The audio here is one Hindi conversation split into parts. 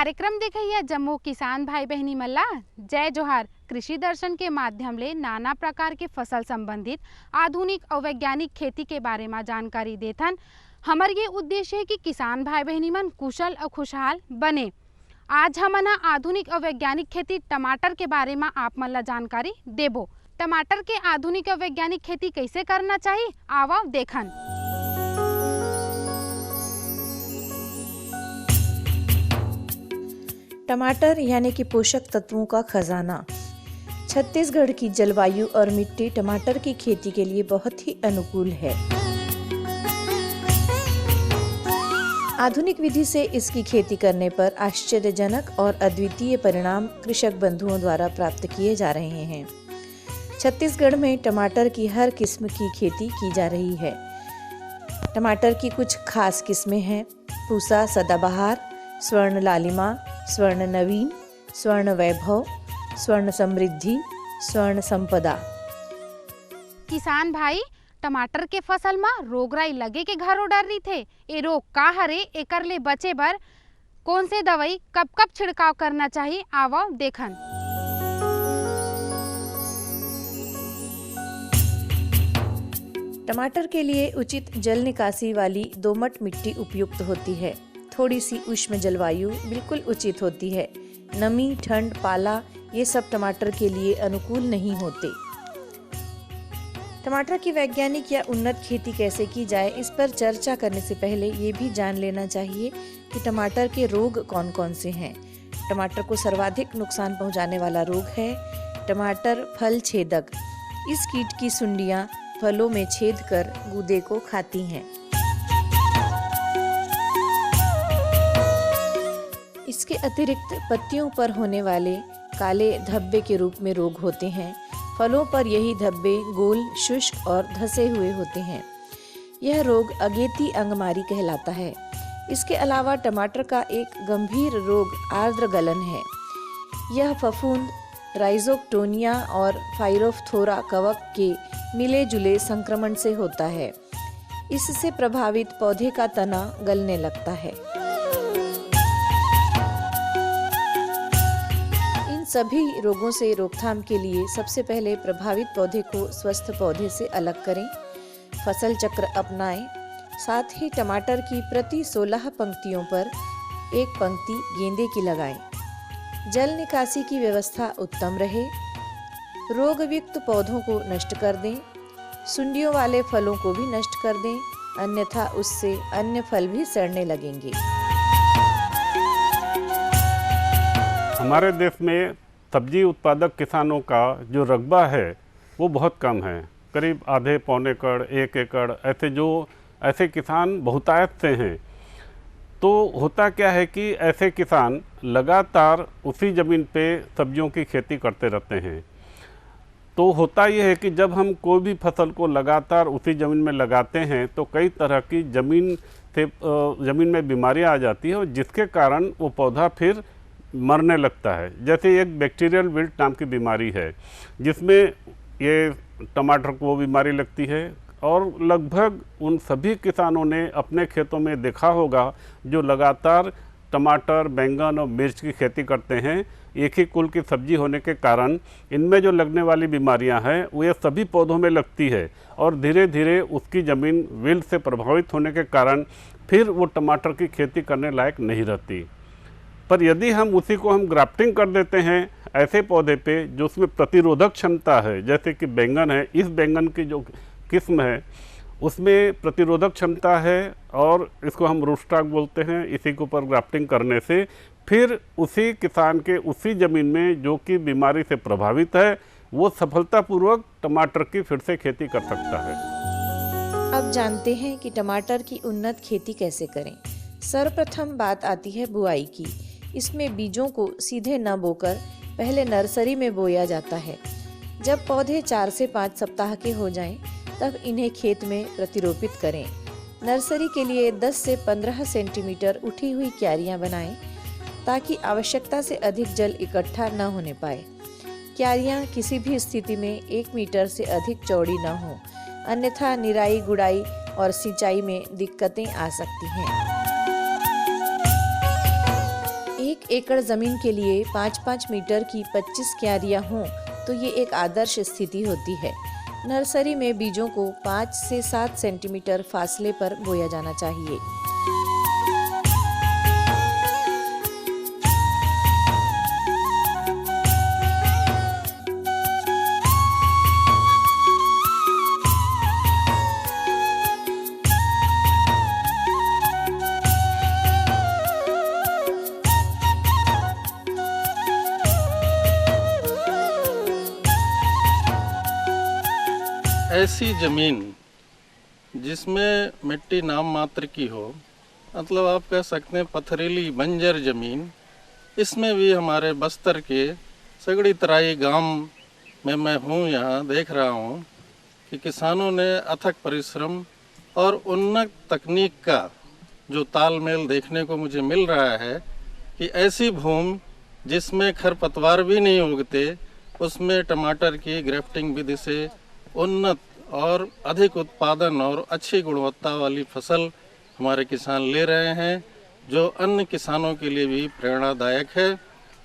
कार्यक्रम देखिए जम्मू किसान भाई बहनी मल्ला जय जोहार। कृषि दर्शन के माध्यम ले नाना प्रकार के फसल संबंधित आधुनिक और वैज्ञानिक खेती के बारे में जानकारी देथन। हमर ये उद्देश्य है कि किसान भाई बहनी मन कुशल और खुशहाल बने। आज हमन आधुनिक और वैज्ञानिक खेती टमाटर के बारे में आप मन ला जानकारी देबो। टमाटर के आधुनिक और वैज्ञानिक खेती कैसे करना चाहिए आवा देखन। टमाटर यानी कि पोषक तत्वों का खजाना। छत्तीसगढ़ की जलवायु और मिट्टी टमाटर की खेती के लिए बहुत ही अनुकूल है। आधुनिक विधि से इसकी खेती करने पर आश्चर्यजनक और अद्वितीय परिणाम कृषक बंधुओं द्वारा प्राप्त किए जा रहे हैं। छत्तीसगढ़ में टमाटर की हर किस्म की खेती की जा रही है। टमाटर की कुछ खास किस्में हैं: पूसा सदाबहार, स्वर्ण लालिमा, स्वर्ण नवीन, स्वर्ण वैभव, स्वर्ण समृद्धि, स्वर्ण संपदा। किसान भाई, टमाटर के फसल में रोगराई लगे के घरों डर रही थे। ये रोग का हरे, एकर ले बचे बर कौन से दवाई कब कब छिड़काव करना चाहिए आवो देखन। टमाटर के लिए उचित जल निकासी वाली दोमट मिट्टी उपयुक्त होती है। थोड़ी सी उष्ण जलवायु बिल्कुल उचित होती है। नमी, ठंड, पाला ये सब टमाटर के लिए अनुकूल नहीं होते। टमाटर की वैज्ञानिक या उन्नत खेती कैसे की जाए, इस पर चर्चा करने से पहले ये भी जान लेना चाहिए कि टमाटर के रोग कौन कौन से हैं। टमाटर को सर्वाधिक नुकसान पहुंचाने वाला रोग है टमाटर फल छेदक। इस कीट की सुंडियां फलों में छेद कर गूदे को खाती हैं। इसके अतिरिक्त पत्तियों पर होने वाले काले धब्बे के रूप में रोग होते हैं। फलों पर यही धब्बे गोल, शुष्क और धसे हुए होते हैं। यह रोग अगेती अंगमारी कहलाता है। इसके अलावा टमाटर का एक गंभीर रोग आर्द्र गलन है। यह फफूंद राइजोक्टोनिया और फाइरोफ्थोरा कवक के मिले जुले संक्रमण से होता है। इससे प्रभावित पौधे का तना गलने लगता है। सभी रोगों से रोकथाम के लिए सबसे पहले प्रभावित पौधे को स्वस्थ पौधे से अलग करें, फसल चक्र अपनाएं। साथ ही टमाटर की प्रति 16 पंक्तियों पर एक पंक्ति गेंदे की लगाएं। जल निकासी की व्यवस्था उत्तम रहे। रोगयुक्त पौधों को नष्ट कर दें। सुंडियों वाले फलों को भी नष्ट कर दें, अन्यथा उससे अन्य फल भी सड़ने लगेंगे। हमारे देश में सब्जी उत्पादक किसानों का जो रकबा है वो बहुत कम है। करीब आधे पौने एकड़, 1 एकड़ ऐसे किसान बहुतायत से हैं। तो होता क्या है कि ऐसे किसान लगातार उसी ज़मीन पे सब्जियों की खेती करते रहते हैं। तो होता ये है कि जब हम कोई भी फसल को लगातार उसी ज़मीन में लगाते हैं तो कई तरह की ज़मीन में बीमारियां आ जाती है और जिसके कारण वो पौधा फिर मरने लगता है। जैसे एक बैक्टीरियल विल्ट नाम की बीमारी है जिसमें ये टमाटर को वो बीमारी लगती है। और लगभग उन सभी किसानों ने अपने खेतों में देखा होगा जो लगातार टमाटर, बैंगन और मिर्च की खेती करते हैं। एक ही कुल की सब्जी होने के कारण इनमें जो लगने वाली बीमारियां हैं वो ये सभी पौधों में लगती है और धीरे धीरे उसकी ज़मीन विल्ट से प्रभावित होने के कारण फिर वो टमाटर की खेती करने लायक नहीं रहती। पर यदि हम उसी को हम ग्राफ्टिंग कर देते हैं ऐसे पौधे पे जो उसमें प्रतिरोधक क्षमता है, जैसे कि बैंगन है, इस बैंगन की जो किस्म है उसमें प्रतिरोधक क्षमता है और इसको हम रूटस्टॉक बोलते हैं। इसी के ऊपर ग्राफ्टिंग करने से फिर उसी किसान के उसी ज़मीन में जो कि बीमारी से प्रभावित है वो सफलतापूर्वक टमाटर की फिर से खेती कर सकता है। अब जानते हैं कि टमाटर की उन्नत खेती कैसे करें। सर्वप्रथम बात आती है बुआई की। इसमें बीजों को सीधे न बोकर पहले नर्सरी में बोया जाता है। जब पौधे 4 से 5 सप्ताह के हो जाएं, तब इन्हें खेत में प्रतिरोपित करें। नर्सरी के लिए 10 से 15 सेंटीमीटर उठी हुई क्यारियां बनाएं ताकि आवश्यकता से अधिक जल इकट्ठा न होने पाए। क्यारियां किसी भी स्थिति में 1 मीटर से अधिक चौड़ी न हो, अन्यथा निराई गुड़ाई और सिंचाई में दिक्कतें आ सकती हैं। एकड़ जमीन के लिए 5-5 मीटर की 25 क्यारियां हों तो ये एक आदर्श स्थिति होती है। नर्सरी में बीजों को 5 से 7 सेंटीमीटर फासले पर बोया जाना चाहिए। ऐसी ज़मीन जिसमें मिट्टी नाम मात्र की हो, मतलब आप कह सकते हैं पथरीली बंजर ज़मीन, इसमें भी हमारे बस्तर के सगड़ी तराई गांव में मैं हूँ, यहाँ देख रहा हूँ कि किसानों ने अथक परिश्रम और उन्नत तकनीक का जो तालमेल देखने को मुझे मिल रहा है कि ऐसी भूमि जिसमें खरपतवार भी नहीं उगते, उसमें टमाटर की ग्राफ्टिंग विधि से उन्नत और अधिक उत्पादन और अच्छी गुणवत्ता वाली फसल हमारे किसान ले रहे हैं, जो अन्य किसानों के लिए भी प्रेरणादायक है।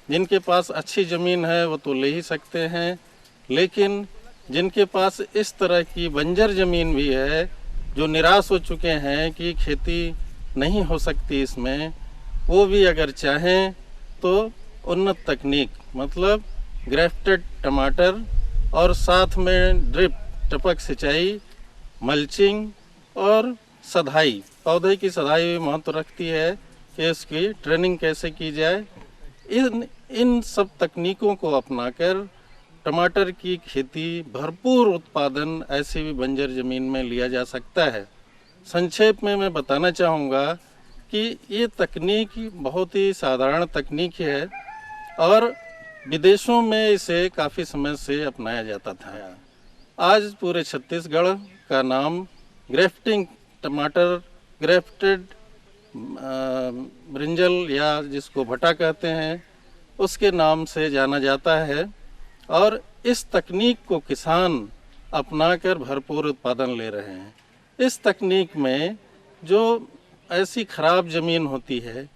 जिनके पास अच्छी ज़मीन है वो तो ले ही सकते हैं, लेकिन जिनके पास इस तरह की बंजर ज़मीन भी है, जो निराश हो चुके हैं कि खेती नहीं हो सकती इसमें, वो भी अगर चाहें तो उन्नत तकनीक मतलब ग्राफ्टेड टमाटर और साथ में ड्रिप टपक सिंचाई, मल्चिंग और सधाई, पौधे की सधाई भी महत्व रखती है कि इसकी ट्रेनिंग कैसे की जाए। इन सब तकनीकों को अपनाकर टमाटर की खेती भरपूर उत्पादन ऐसी भी बंजर ज़मीन में लिया जा सकता है। संक्षेप में मैं बताना चाहूँगा कि ये तकनीक बहुत ही साधारण तकनीक है और विदेशों में इसे काफ़ी समय से अपनाया जाता था। आज पूरे छत्तीसगढ़ का नाम ग्राफ्टिंग टमाटर, ग्राफ्टेड ब्रिंजल या जिसको भटा कहते हैं, उसके नाम से जाना जाता है और इस तकनीक को किसान अपनाकर भरपूर उत्पादन ले रहे हैं। इस तकनीक में जो ऐसी खराब ज़मीन होती है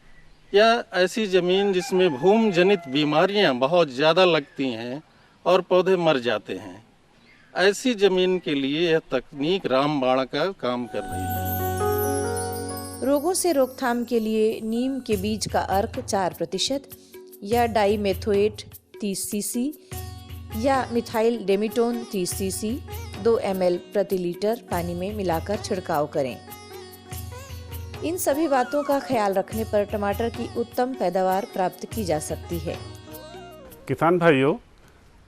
या ऐसी ज़मीन जिसमें भूमि जनित बीमारियां बहुत ज़्यादा लगती हैं और पौधे मर जाते हैं, ऐसी ज़मीन के लिए यह तकनीक रामबाण का काम कर रही है। रोगों से रोकथाम के लिए नीम के बीज का अर्क 4% या डाईमेथोएट 30 सीसी या मिथाइल डेमिटोन 30 सीसी 2 ml प्रति लीटर पानी में मिलाकर छिड़काव करें। इन सभी बातों का ख्याल रखने पर टमाटर की उत्तम पैदावार प्राप्त की जा सकती है। किसान भाइयों,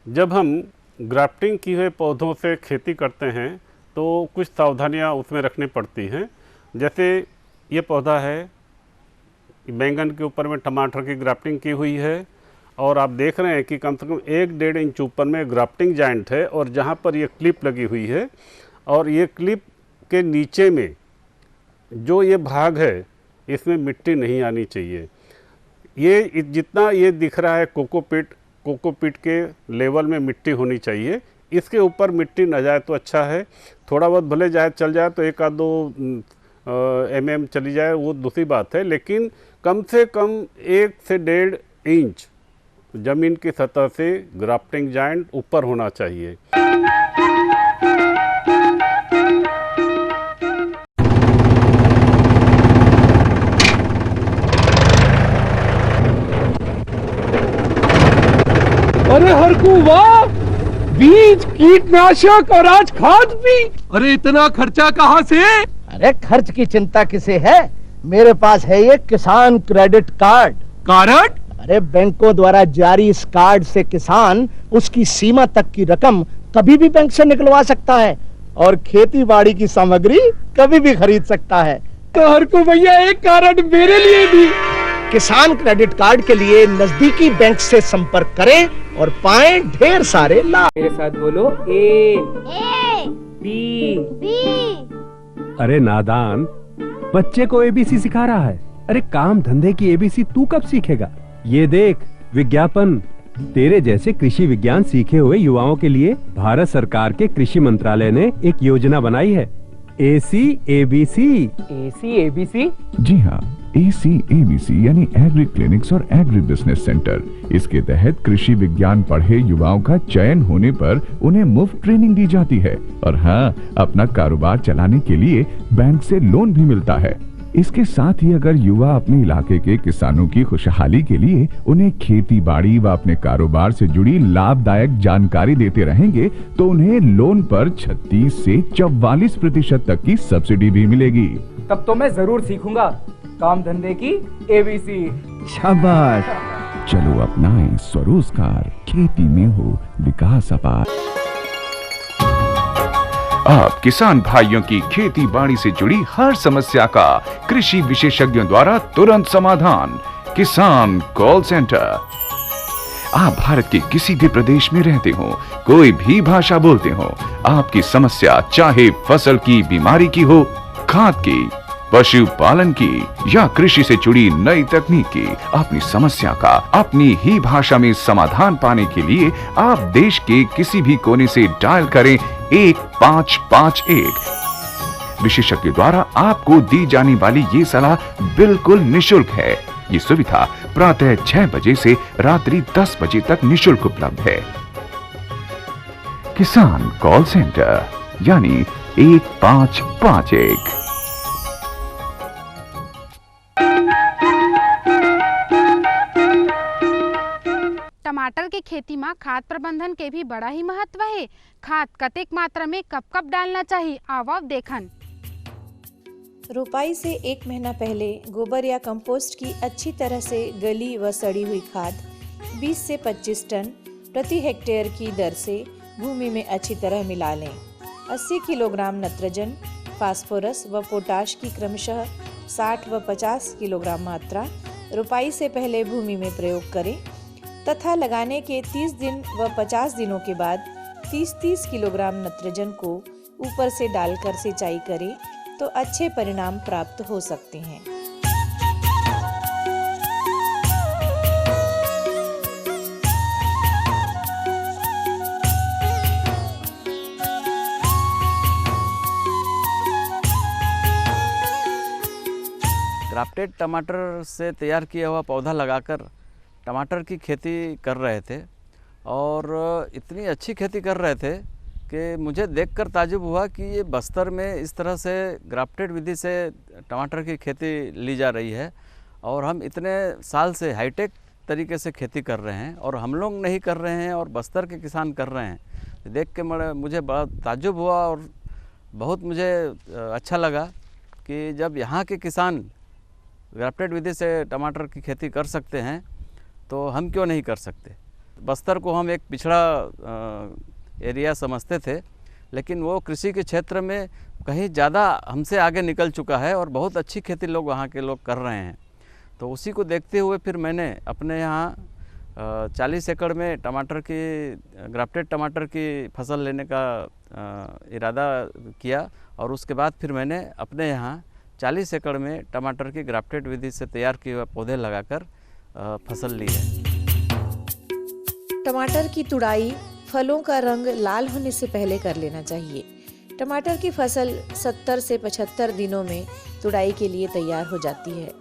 जब हम ग्राफ्टिंग किए हुए पौधों से खेती करते हैं तो कुछ सावधानियां उसमें रखनी पड़ती हैं। जैसे ये पौधा है, बैंगन के ऊपर में टमाटर की ग्राफ्टिंग की हुई है और आप देख रहे हैं कि कम से कम 1-1.5 इंच ऊपर में ग्राफ्टिंग जॉइंट है और जहाँ पर ये क्लिप लगी हुई है और ये क्लिप के नीचे में जो ये भाग है इसमें मिट्टी नहीं आनी चाहिए। ये जितना ये दिख रहा है कोकोपीट के लेवल में मिट्टी होनी चाहिए। इसके ऊपर मिट्टी न जाए तो अच्छा है, थोड़ा बहुत भले जाए चल जाए तो 1-2 mm चली जाए वो दूसरी बात है, लेकिन कम से कम 1 से 1.5 इंच ज़मीन की सतह से ग्राफ्टिंग जॉइंट ऊपर होना चाहिए। अरे हरकू वाह, बीज, कीटनाशक और आज खाद भी। अरे इतना खर्चा कहाँ से? अरे खर्च की चिंता किसे है, मेरे पास है ये किसान क्रेडिट कार्ड। कार्ड? अरे बैंकों द्वारा जारी इस कार्ड से किसान उसकी सीमा तक की रकम कभी भी बैंक से निकलवा सकता है और खेती बाड़ी की सामग्री कभी भी खरीद सकता है। तो हरकू भैया एक कार्ड मेरे लिए भी। किसान क्रेडिट कार्ड के लिए नजदीकी बैंक से संपर्क करें और पाएं ढेर सारे लाभ। मेरे साथ बोलो ए बी। अरे नादान, बच्चे को एबीसी सिखा रहा है। अरे काम धंधे की एबीसी तू कब सीखेगा? ये देख विज्ञापन। तेरे जैसे कृषि विज्ञान सीखे हुए युवाओं के लिए भारत सरकार के कृषि मंत्रालय ने एक योजना बनाई है। ACABC। ACABC? जी हाँ, ACABC यानी एग्री क्लिनिक्स और एग्री बिजनेस सेंटर। इसके तहत कृषि विज्ञान पढ़े युवाओं का चयन होने पर उन्हें मुफ्त ट्रेनिंग दी जाती है और हाँ, अपना कारोबार चलाने के लिए बैंक से लोन भी मिलता है। इसके साथ ही अगर युवा अपने इलाके के किसानों की खुशहाली के लिए उन्हें खेती बाड़ी व अपने कारोबार से जुड़ी लाभदायक जानकारी देते रहेंगे तो उन्हें लोन पर 36 से 44% तक की सब्सिडी भी मिलेगी। तब तो मैं जरूर सीखूंगा काम धंधे की ABC। शाबाश, चलो अपनाएं स्वरोजगार, खेती में हो विकास अपार। आप किसान भाइयों की खेती बाड़ी से जुड़ी हर समस्या का कृषि विशेषज्ञों द्वारा तुरंत समाधान। किसान कॉल सेंटर। आप भारत के किसी भी प्रदेश में रहते हो, कोई भी भाषा बोलते हो, आपकी समस्या चाहे फसल की बीमारी की हो, खाद की, पशुपालन की या कृषि से जुड़ी नई तकनीक की, अपनी समस्या का अपनी ही भाषा में समाधान पाने के लिए आप देश के किसी भी कोने से डायल करें 1551। विशेषज्ञ द्वारा आपको दी जाने वाली ये सलाह बिल्कुल निशुल्क है। ये सुविधा प्रातः 6 बजे से रात्रि 10 बजे तक निशुल्क उपलब्ध है। किसान कॉल सेंटर यानी 1551। टमाटर की खेती में खाद प्रबंधन के भी बड़ा ही महत्व है। खाद कतेक मात्रा में कब कब डालना चाहिए, आवव देखन। रोपाई से 1 महीना पहले गोबर या कंपोस्ट की अच्छी तरह से गली व सड़ी हुई खाद 20 से 25 टन प्रति हेक्टेयर की दर से भूमि में अच्छी तरह मिला लें। 80 किलोग्राम नत्रजन, फास्फोरस व पोटाश की क्रमशः 60 व 50 किलोग्राम मात्रा रोपाई से पहले भूमि में प्रयोग करें तथा लगाने के 30 दिन व 50 दिनों के बाद 30-30 किलोग्राम नत्रजन को ऊपर से डालकर सिंचाई करें तो अच्छे परिणाम प्राप्त हो सकते हैं। ग्राफ्टेड टमाटर से तैयार किया हुआ पौधा लगाकर टमाटर की खेती कर रहे थे और इतनी अच्छी खेती कर रहे थे कि मुझे देखकर ताज्जुब हुआ कि ये बस्तर में इस तरह से ग्राफ्टेड विधि से टमाटर की खेती ली जा रही है और हम इतने साल से हाईटेक तरीके से खेती कर रहे हैं और हम लोग नहीं कर रहे हैं और बस्तर के किसान कर रहे हैं। देख के मुझे बड़ा ताज्जुब हुआ और बहुत मुझे अच्छा लगा कि जब यहाँ के किसान ग्राफ्टेड विधि से टमाटर की खेती कर सकते हैं तो हम क्यों नहीं कर सकते। बस्तर को हम एक पिछड़ा एरिया समझते थे, लेकिन वो कृषि के क्षेत्र में कहीं ज़्यादा हमसे आगे निकल चुका है और बहुत अच्छी खेती लोग वहाँ के लोग कर रहे हैं। तो उसी को देखते हुए फिर मैंने अपने यहाँ 40 एकड़ में टमाटर की ग्राफ्टेड टमाटर की फसल लेने का इरादा किया और उसके बाद फिर मैंने अपने यहाँ 40 एकड़ में टमाटर की ग्राफ्टेड विधि से तैयार किए हुए पौधे लगाकर फसल ली है। टमाटर की तुड़ाई फलों का रंग लाल होने से पहले कर लेना चाहिए। टमाटर की फसल 70 से 75 दिनों में तुड़ाई के लिए तैयार हो जाती है।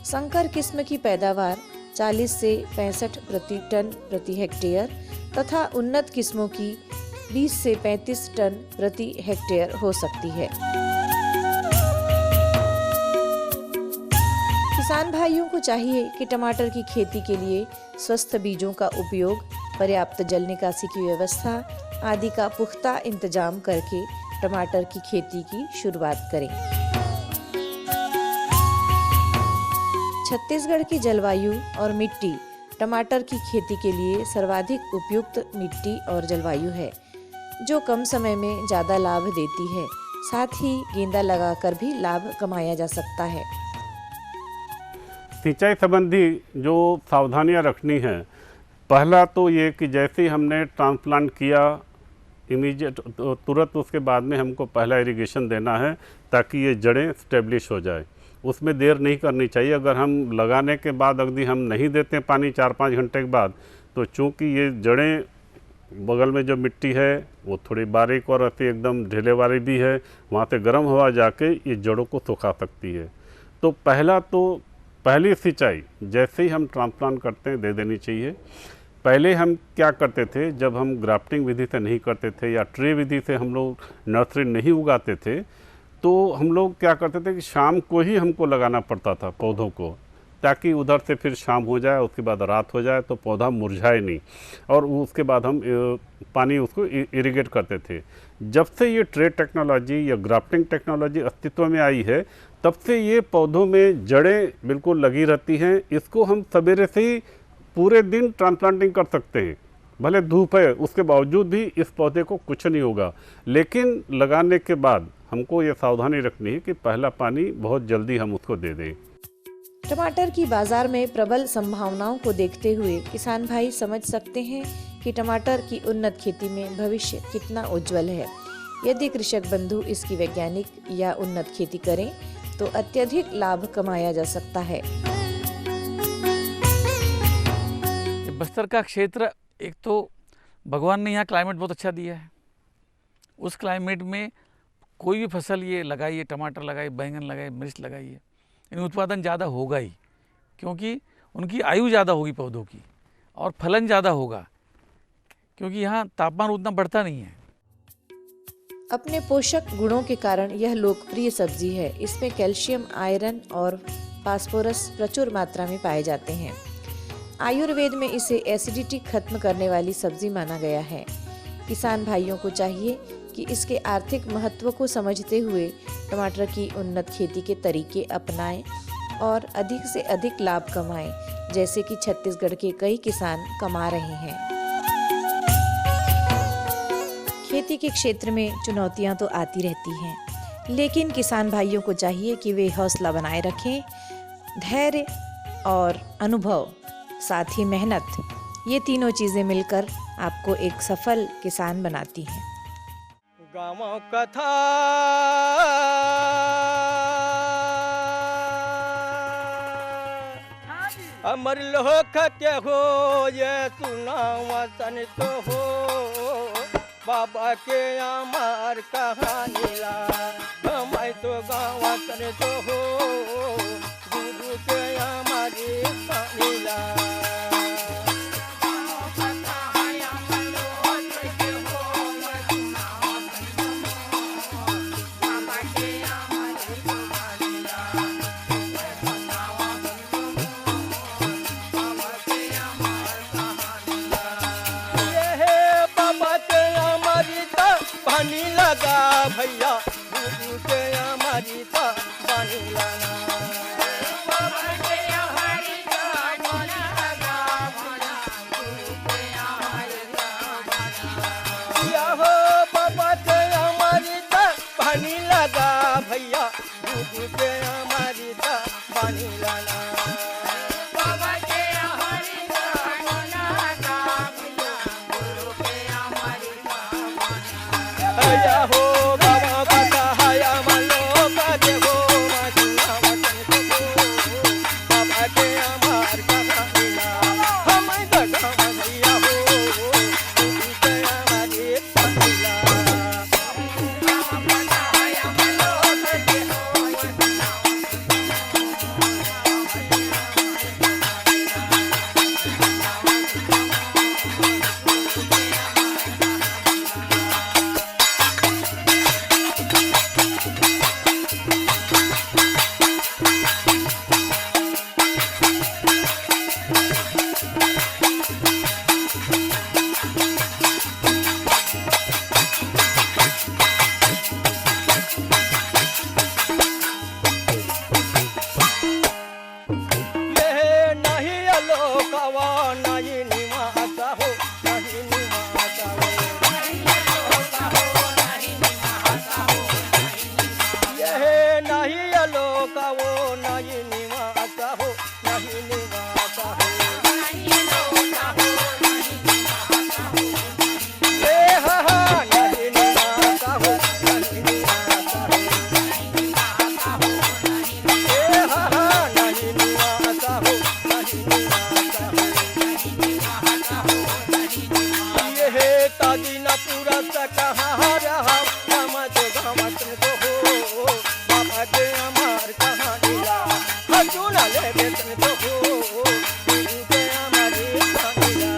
संकर किस्म की पैदावार 40 से 65 प्रति टन प्रति हेक्टेयर तथा उन्नत किस्मों की 20 से 35 टन प्रति हेक्टेयर हो सकती है। किसान भाइयों को चाहिए कि टमाटर की खेती के लिए स्वस्थ बीजों का उपयोग, पर्याप्त जल निकासी की व्यवस्था आदि का पुख्ता इंतजाम करके टमाटर की खेती की शुरुआत करें। छत्तीसगढ़ की जलवायु और मिट्टी टमाटर की खेती के लिए सर्वाधिक उपयुक्त मिट्टी और जलवायु है, जो कम समय में ज़्यादा लाभ देती है। साथ ही गेंदा लगाकर भी लाभ कमाया जा सकता है। सिंचाई संबंधी जो सावधानियां रखनी है, पहला तो ये कि जैसे ही हमने ट्रांसप्लांट किया इमीडिएट तुरंत उसके बाद में हमको पहला इरिगेशन देना है ताकि ये जड़ें स्टेब्लिश हो जाए। उसमें देर नहीं करनी चाहिए। अगर हम लगाने के बाद अगदी हम नहीं देते पानी 4-5 घंटे के बाद, तो चूँकि ये जड़ें बगल में जो मिट्टी है वो थोड़ी बारीक और अति एकदम ढीले वाली भी है, वहाँ से गर्म हवा जाके ये जड़ों को सुखा सकती है। तो पहली सिंचाई जैसे ही हम ट्रांसप्लांट करते हैं दे देनी चाहिए। पहले हम क्या करते थे, जब हम ग्राफ्टिंग विधि से नहीं करते थे या ट्रे विधि से हम लोग नर्सरी नहीं उगाते थे, तो हम लोग क्या करते थे कि शाम को ही हमको लगाना पड़ता था पौधों को, ताकि उधर से फिर शाम हो जाए, उसके बाद रात हो जाए तो पौधा मुरझाए नहीं, और उसके बाद हम पानी उसको इरिगेट करते थे। जब से ये ट्रे टेक्नोलॉजी या ग्राफ्टिंग टेक्नोलॉजी अस्तित्व में आई है, तब से ये पौधों में जड़ें बिल्कुल लगी रहती हैं। इसको हम सवेरे से ही पूरे दिन ट्रांसप्लांटिंग कर सकते हैं, भले धूप है उसके बावजूद भी इस पौधे को कुछ नहीं होगा। लेकिन लगाने के बाद हमको ये सावधानी रखनी है कि पहला पानी बहुत जल्दी हम उसको दे दें। टमाटर की बाजार में प्रबल संभावनाओं को देखते हुए किसान भाई समझ सकते हैं कि टमाटर की उन्नत खेती में भविष्य कितना उज्जवल है। यदि कृषक बंधु इसकी वैज्ञानिक या उन्नत खेती करें तो अत्यधिक लाभ कमाया जा सकता है। बस्तर का क्षेत्र, एक तो भगवान ने यहाँ क्लाइमेट बहुत अच्छा दिया है, उस क्लाइमेट में कोई भी फसल ये लगाइए, टमाटर लगाइए, बैंगन लगाइए, मिर्च लगाइए, इन उत्पादन ज़्यादा होगा ही, क्योंकि उनकी आयु ज़्यादा होगी पौधों की, और फलन ज़्यादा होगा, क्योंकि यहाँ तापमान उतना बढ़ता नहीं है। अपने पोषक गुणों के कारण यह लोकप्रिय सब्जी है। इसमें कैल्शियम, आयरन और फास्फोरस प्रचुर मात्रा में पाए जाते हैं। आयुर्वेद में इसे एसिडिटी खत्म करने वाली सब्जी माना गया है। किसान भाइयों को चाहिए कि इसके आर्थिक महत्व को समझते हुए टमाटर की उन्नत खेती के तरीके अपनाएं और अधिक से अधिक लाभ कमाएं, जैसे कि छत्तीसगढ़ के कई किसान कमा रहे हैं। खेती के क्षेत्र में चुनौतियां तो आती रहती हैं, लेकिन किसान भाइयों को चाहिए कि वे हौसला बनाए रखें। धैर्य और अनुभव, साथ ही मेहनत, ये तीनों चीजें मिलकर आपको एक सफल किसान बनाती हैं। गाँव कथा अमर लोक के हो, ये सुनावा सन तो हो, बाबा के अमर कहानी ला, मैं तो गाँव सन तो हो, गुरु के हमारी कहानी ला। भैया गुरु के हमारी तो बनी लाना, हो बाबा के हमारी तो बनी लगा, भैया गुरु के हमारी तो बनी लाना। हतुना ले बेतन तो हो उनके हमारे कानिला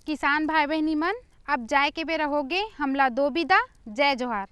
किसान भाई बहनी मन अब जाए के बेरा होगे हमला दो बिदा। जय जोहार।